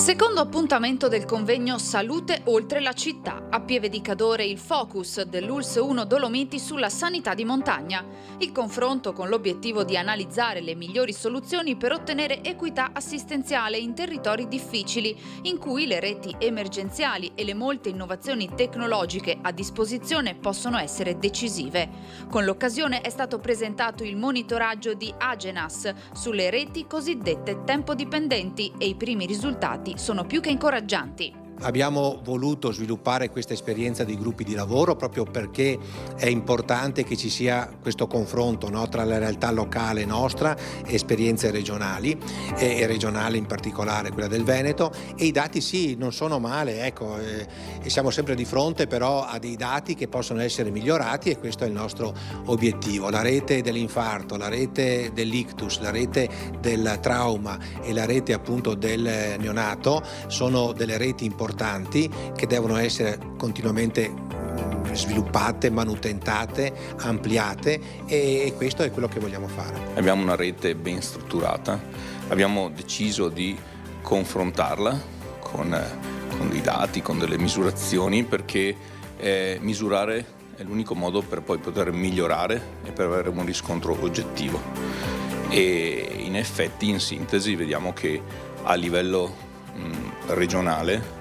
Secondo appuntamento del convegno Salute oltre la città. A Pieve di Cadore il focus dell'ULSS 1 Dolomiti sulla sanità di montagna. Il confronto con l'obiettivo di analizzare le migliori soluzioni per ottenere equità assistenziale in territori difficili, in cui le reti emergenziali e le molte innovazioni tecnologiche a disposizione possono essere decisive. Con l'occasione è stato presentato il monitoraggio di Agenas sulle reti cosiddette tempo-dipendenti e i primi risultati sono più che incoraggianti. Abbiamo voluto sviluppare questa esperienza di gruppi di lavoro proprio perché è importante che ci sia questo confronto, no, tra la realtà locale nostra e esperienze regionali e regionali in particolare quella del Veneto, e i dati sì, non sono male, ecco, e siamo sempre di fronte però a dei dati che possono essere migliorati e questo è il nostro obiettivo. La rete dell'infarto, la rete dell'ictus, la rete del trauma e la rete appunto del neonato sono delle reti importanti che devono essere continuamente sviluppate, manutentate, ampliate e questo è quello che vogliamo fare. Abbiamo una rete ben strutturata, abbiamo deciso di confrontarla con dei dati, con delle misurazioni, perché misurare è l'unico modo per poi poter migliorare e per avere un riscontro oggettivo. E in effetti, in sintesi, vediamo che a livello regionale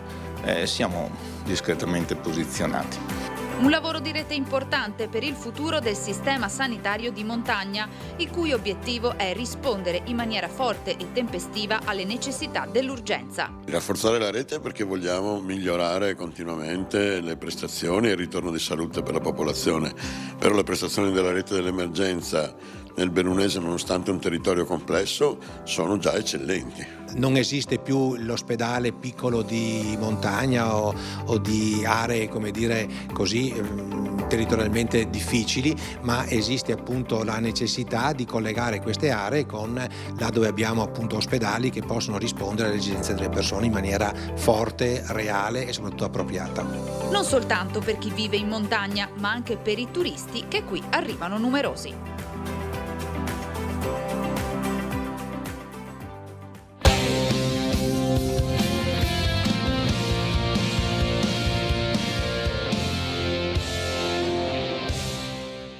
siamo discretamente posizionati. Un lavoro di rete importante per il futuro del sistema sanitario di montagna, il cui obiettivo è rispondere in maniera forte e tempestiva alle necessità dell'urgenza. Rafforzare la rete perché vogliamo migliorare continuamente le prestazioni e il ritorno di salute per la popolazione. Però le prestazioni della rete dell'emergenza nel Bernunese, nonostante un territorio complesso, sono già eccellenti. Non esiste più l'ospedale piccolo di montagna o di aree, come dire così, territorialmente difficili, ma esiste appunto la necessità di collegare queste aree con là dove abbiamo appunto ospedali che possono rispondere alle esigenze delle persone in maniera forte, reale e soprattutto appropriata. Non soltanto per chi vive in montagna, ma anche per i turisti che qui arrivano numerosi.